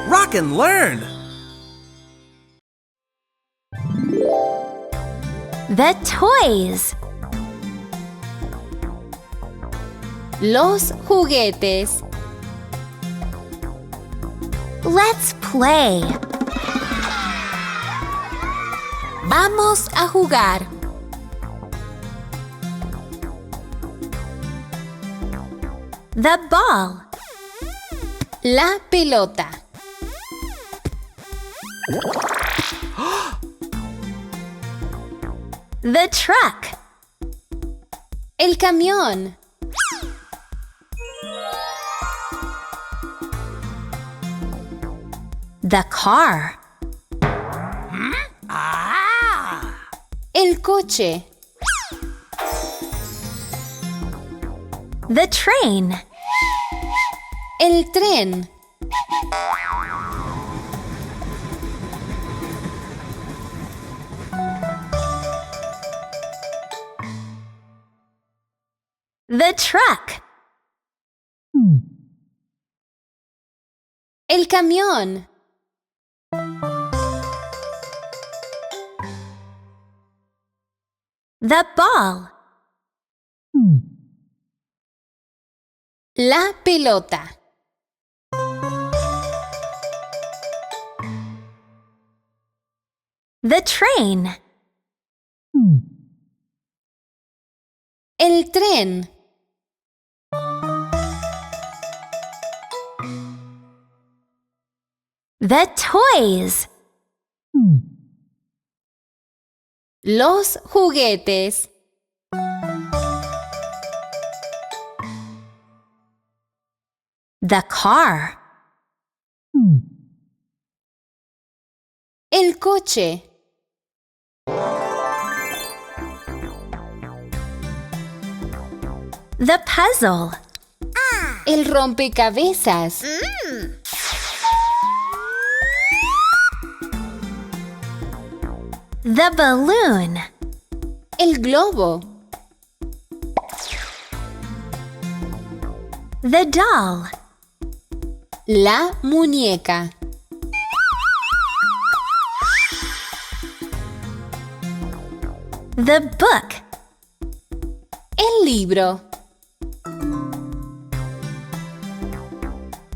Rock and learn! The toys. Los juguetes. Let's play. Vamos a jugar. The ball. La pelota. The truck. El camión. The car. El coche. The train. El tren. The truck. El camión. The ball. La pelota. The train. El tren. The toys. Los juguetes. The car. El coche. The puzzle. El rompecabezas. The balloon. El globo. The doll. La muñeca. The book. El libro.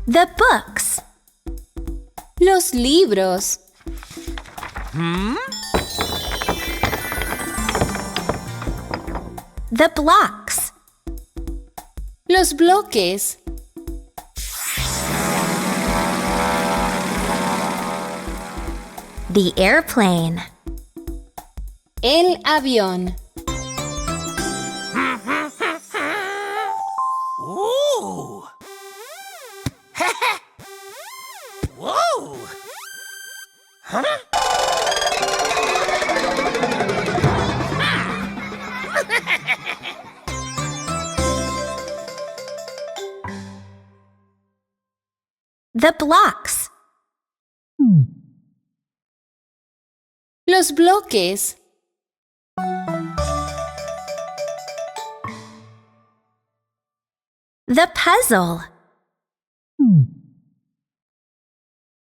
The books. Los libros. The blocks. Los bloques. The airplane. El avión. Ooh! Whoa! Huh? The blocks. Los bloques. The puzzle.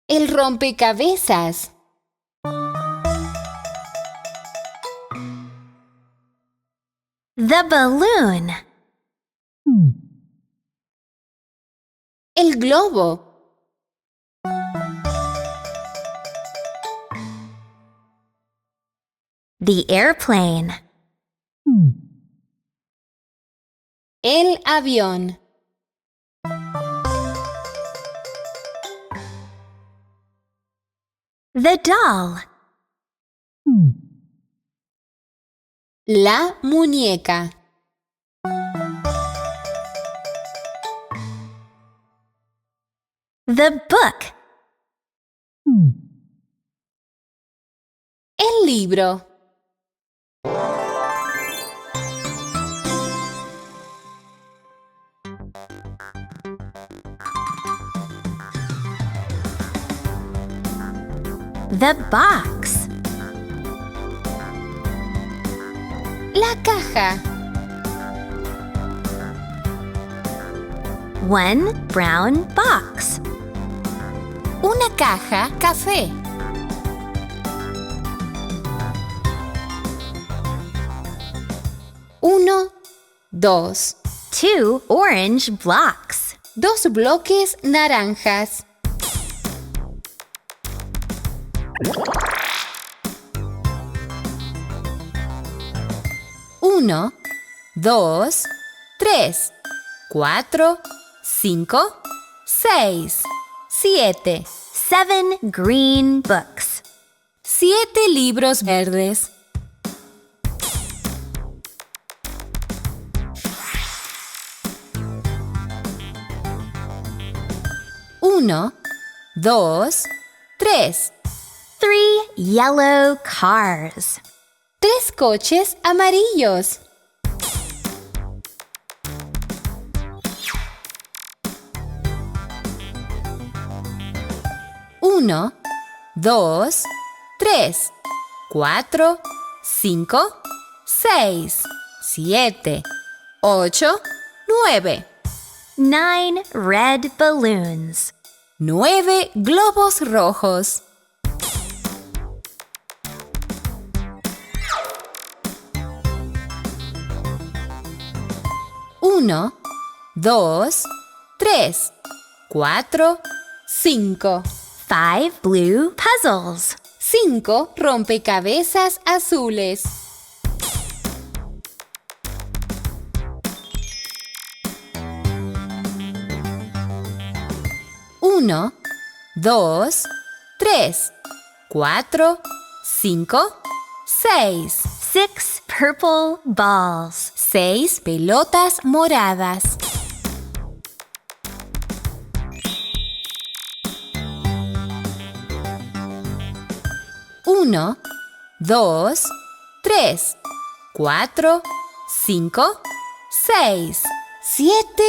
El rompecabezas. The balloon. El globo. The airplane. El avión. The doll. La muñeca. The book. El libro. The box. La caja. One brown box. Una Una caja café. Uno, dos. 2 orange blocks. Dos bloques naranjas. Uno, dos, tres, cuatro, cinco, seis, siete. 7 green books. 7 libros verdes. Uno, dos, tres. 3 yellow cars. 3 coches amarillos. Uno, dos, tres, cuatro, cinco, seis, siete, ocho, nueve. 9 red balloons. 9 globos rojos. Uno, dos, tres, cuatro, cinco. 5 blue puzzles. 5 rompecabezas azules. Uno, dos, tres, cuatro, cinco, seis. 6 purple balls. 6 pelotas moradas. Uno, dos, tres, cuatro, cinco, seis, siete,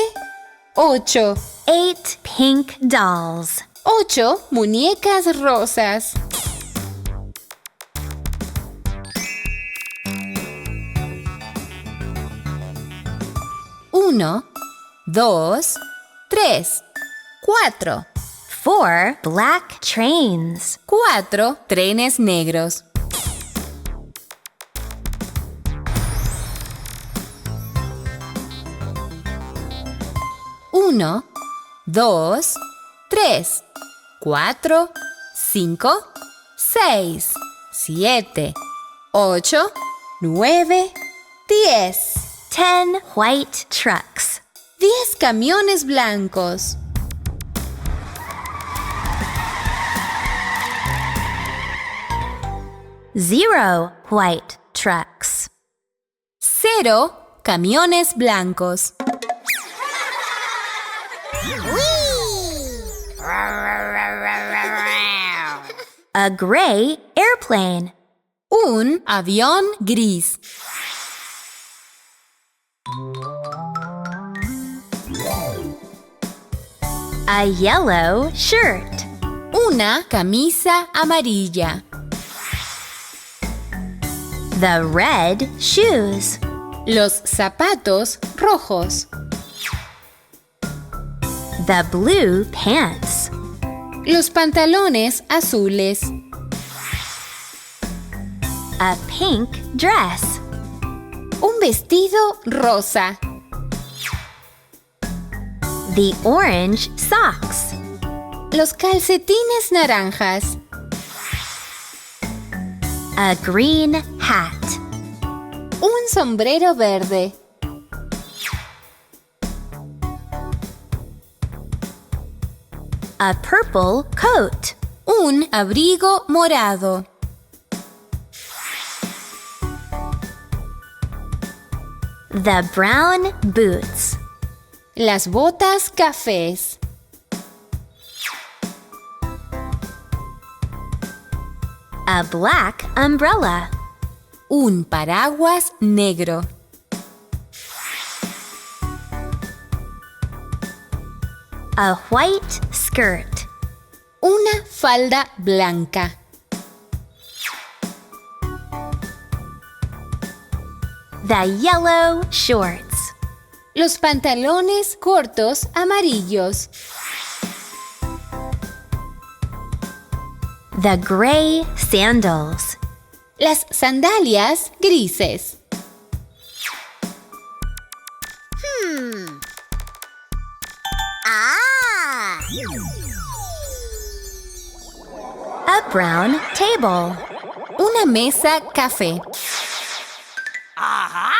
ocho. 8 pink dolls. 8 muñecas rosas. Uno, dos, tres, cuatro. 4 black trains. 4 trenes negros. Uno, dos, tres, cuatro, cinco, seis, siete, ocho, nueve, 10. 10 white trucks. 10 camiones blancos. Zero white trucks. 0 camiones blancos. A gray airplane. Un avión gris. A yellow shirt. Una camisa amarilla. The red shoes. Los zapatos rojos. The blue pants. Los pantalones azules. A pink dress. Un vestido rosa. The orange socks. Los calcetines naranjas. A green hat. Un sombrero verde. A purple coat. Un abrigo morado. The brown boots. Las botas cafés. A black umbrella. Un paraguas negro. A white skirt. Una falda blanca. The yellow shorts. Los pantalones cortos amarillos. The gray sandals. Las sandalias grises. A brown table. Una mesa café. Aha!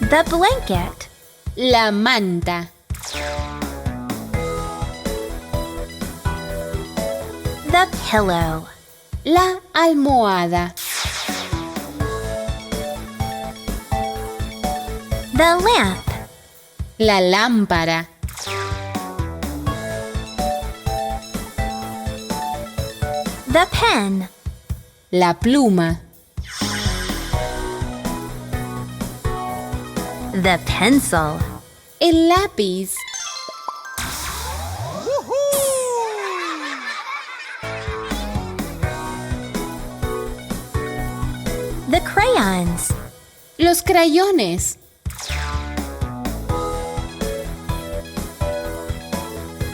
The blanket. La manta. The pillow. La almohada. The lamp. La lámpara. The pen. La pluma. The pencil. El lápiz. The crayons. Los crayones.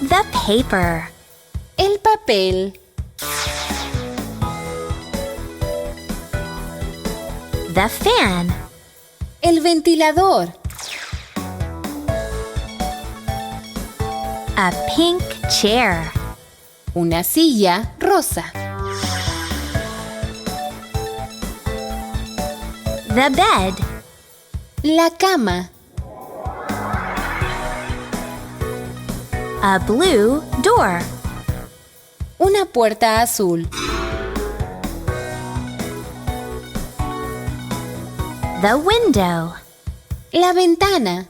The paper. El papel. The fan. El ventilador. A pink chair. Una silla rosa. The bed. La cama. A blue door. Una puerta azul. The window. La ventana.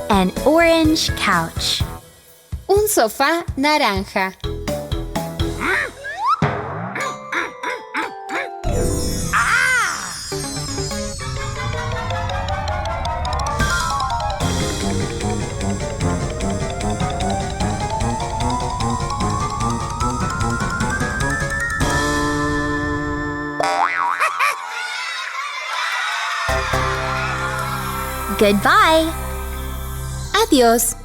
An orange couch. Un sofá naranja. Goodbye. Adiós.